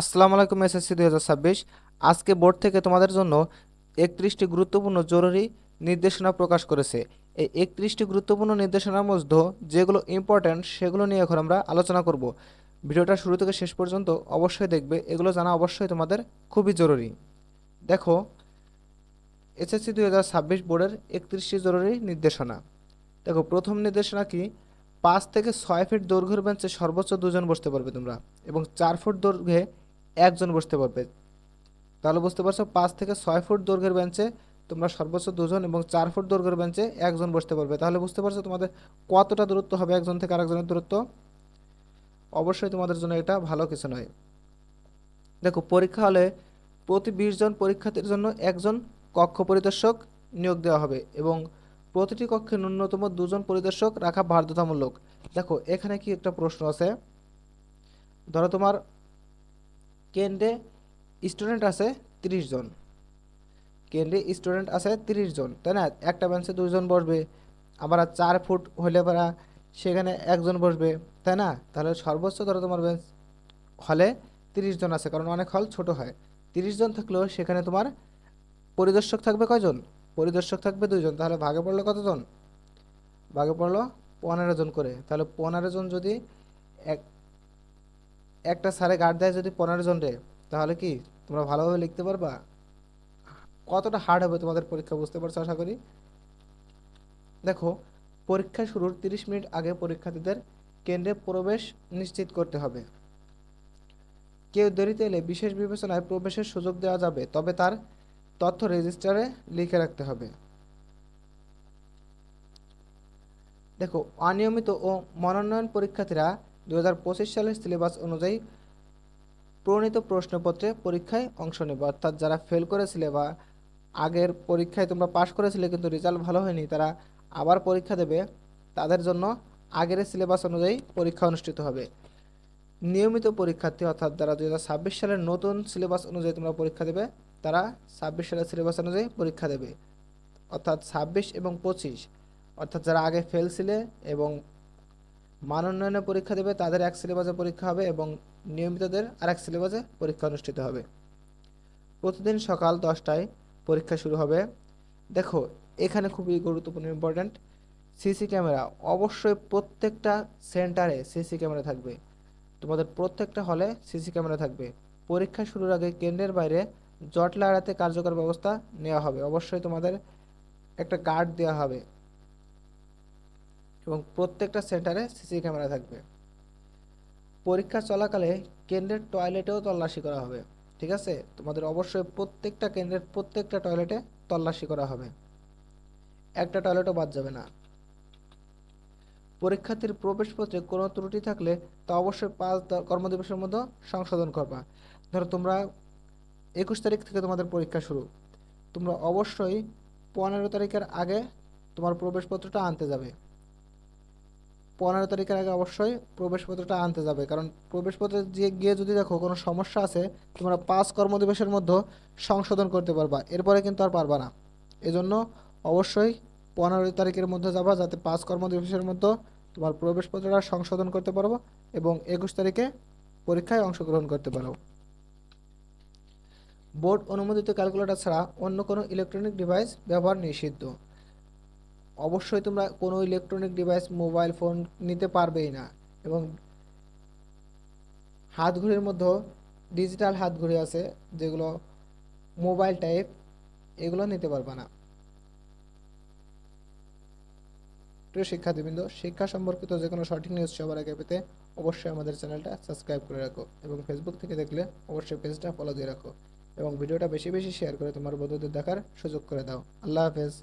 আসসালামু আলাইকুম এসএসসি 2026। আজকে বোর্ড থেকে তোমাদের জন্য 31টি গুরুত্বপূর্ণ জরুরি নির্দেশনা প্রকাশ করেছে। এই 31টি গুরুত্বপূর্ণ নির্দেশনার মধ্যে যেগুলো ইম্পর্ট্যান্ট সেগুলো নিয়ে এখন আমরা আলোচনা করব। ভিডিওটা শুরু থেকে শেষ পর্যন্ত অবশ্যই দেখবে, এগুলো জানা অবশ্যই তোমাদের খুবই জরুরি। দেখো, এসএসসি 2026 বোর্ডের 31টি জরুরি নির্দেশনা। দেখো, প্রথম নির্দেশনা কি, 5 থেকে 6 ফিট দৈর্ঘ্যের বেঞ্চে সর্বোচ্চ দুজন বসতে পারবে তোমরা, এবং 4 ফুট দৈর্ঘ্যে একজন বসতে পারবে। তাহলে বুঝতে পারছো, 5 থেকে 6 ফুট দৈর্ঘ্যের বেঞ্চে তোমরা সর্বোচ্চ দুজন এবং 4 ফুট দৈর্ঘ্যের বেঞ্চে একজন বসতে পারবে। তাহলে বুঝতে পারছো তোমাদের কতটা দূরত্ব হবে একজন থেকে আরেকজনের দূরত্ব। অবশ্যই তোমাদের জন্য এটা ভালো কিছু নয়। দেখো, পরীক্ষা হলে প্রতি 20 জন পরীক্ষার্থীর জন্য একজন কক্ষ পরিদর্শক নিয়োগ দেওয়া হবে, এবং প্রতিটি কক্ষে ন্যূনতম 2 জন পরিদর্শক রাখা বাধ্যতামূলক। দেখো, এখানে কি একটা প্রশ্ন আছে। ধরো তোমার কেন্দ্রে স্টুডেন্ট আছে 30 জন, কেন্দ্রে স্টুডেন্ট আছে 30 জন, তাই না? একটা বেঞ্চে 2 জন বসবে, আবার 4 ফুট হলে পরা সেখানে একজন বসবে, তাই না? তাহলে সর্বোচ্চ ধরো তোমার বেঞ্চ হলে 30 জন আছে, কারণ অনেক হল ছোট হয়। 30 জন থাকলেও সেখানে তোমার পরিদর্শক থাকবে কয়জন? পরিদর্শক থাকবে 2 জন। তাহলে ভাগে পড়লো কতজন? ভাগে পড়লো 15 জন করে। তাহলে 15 জন যদি এক একটা স্যারে গার্ড দেয় যদি 15 জন রে, তাহলে কি তোমরা ভালোভাবে লিখতে পারবা? কতটা হার্ড হবে তোমাদের পরীক্ষা, বুঝতে পারছো আশা করি। দেখো, পরীক্ষা শুরুর 30 মিনিট আগে পরীক্ষার্থীদের কেন্দ্রে প্রবেশ নিশ্চিত করতে হবে। কেউ দেরিতে এলে বিশেষ বিবেচনায় প্রবেশের সুযোগ দেওয়া যাবে, তবে তার তথ্য রেজিস্টারে লিখে রাখতে হবে। দেখো, অনিয়মিত ও মনোনয়ন পরীক্ষার্থীরা 2025 সালের সিলেবাস অনুযায়ী প্রণীত প্রশ্নপত্রে পরীক্ষায় অংশ নেবে। অর্থাৎ যারা ফেল করেছিলে বা আগের পরীক্ষায় তোমরা পাশ করেছিলে কিন্তু রেজাল্ট ভালো হয়নি, তারা আবার পরীক্ষা দেবে, তাদের জন্য আগের সিলেবাস অনুযায়ী পরীক্ষা অনুষ্ঠিত হবে। নিয়মিত পরীক্ষার্থী অর্থাৎ যারা 2026 সালের নতুন সিলেবাস অনুযায়ী তোমরা পরীক্ষা দেবে, তারা 26 সালের সিলেবাস অনুযায়ী পরীক্ষা দেবে। অর্থাৎ 26 এবং 25, অর্থাৎ যারা আগে ফেল ছিলে এবং মান উন্নয়নে পরীক্ষা দেবে তাদের এক সিলেবাসে পরীক্ষা হবে, এবং নিয়মিতদের আরেক সিলেবাসে পরীক্ষা অনুষ্ঠিত হবে। প্রতিদিন সকাল 10টায় পরীক্ষা শুরু হবে। দেখো, এখানে খুবই গুরুত্বপূর্ণ ইম্পর্ট্যান্ট, সিসি ক্যামেরা অবশ্যই প্রত্যেকটা সেন্টারে সিসি ক্যামেরা থাকবে। তোমাদের প্রত্যেকটা হলে সিসি ক্যামেরা থাকবে। পরীক্ষা শুরুর আগে কেন্দ্রের বাইরে জটলা এড়াতে কার্যকর ব্যবস্থা নেওয়া হবে। অবশ্যই তোমাদের একটা গার্ড দেওয়া হবে, এবং প্রত্যেকটা সেন্টারে সিসি ক্যামেরা থাকবে। পরীক্ষা চলাকালে কেন্দ্রের টয়লেটেও তল্লাশি করা হবে। ঠিক আছে, তোমাদের অবশ্যই প্রত্যেকটা কেন্দ্রের প্রত্যেকটা টয়লেটে তল্লাশি করা হবে, একটা টয়লেটও বাদ যাবে না। পরীক্ষার্থীর প্রবেশপত্রে কোনো ত্রুটি থাকলে তা অবশ্যই 5 কর্মদিবসের মধ্যে সংশোধন করবা। ধরো তোমরা 21 তারিখ থেকে তোমাদের পরীক্ষা শুরু, তোমরা অবশ্যই 15 তারিখের আগে তোমার প্রবেশপত্রটা আনতে যাবে। 15 তারিখের আগে অবশ্যই প্রবেশপত্রটা আনতে যাবে, কারণ প্রবেশপত্রে গিয়ে যদি দেখো কোনো সমস্যা আছে, তোমরা 5 কর্মদিবসের মধ্যে সংশোধন করতে পারবা, এরপরে কিন্তু আর পারবা না। এজন্য অবশ্যই 15 তারিখের মধ্যে যাবা, যাতে 5 কর্মদিবসের মধ্যে তোমার প্রবেশপত্রটা সংশোধন করতে পারবো এবং 21 তারিখে পরীক্ষায় অংশগ্রহণ করতে পারো। বোর্ড অনুমোদিত ক্যালকুলেটর ছাড়া অন্য কোনো ইলেকট্রনিক ডিভাইস ব্যবহার নিষিদ্ধ। অবশ্যই তোমরা কোনো ইলেকট্রনিক ডিভাইস মোবাইল ফোন নিতে পারবেই না, এবং হাতঘড়ির মধ্যেও ডিজিটাল হাতঘড়ি আছে যেগুলো মোবাইল টাইপ, এগুলো নিতে পারবে না। প্রিয় শিক্ষার্থীবৃন্দ, শিক্ষা সম্পর্কিত যে কোনো সঠিক নিউজ সবার আগে পেতে অবশ্যই আমাদের চ্যানেলটা সাবস্ক্রাইব করে রাখো, এবং ফেসবুক থেকে দেখলে অবশ্যই পেজটা ফলো দিয়ে রাখো, এবং ভিডিওটা বেশি বেশি শেয়ার করে তোমার বন্ধুদের দেখার সুযোগ করে দাও। আল্লাহ হাফেজ।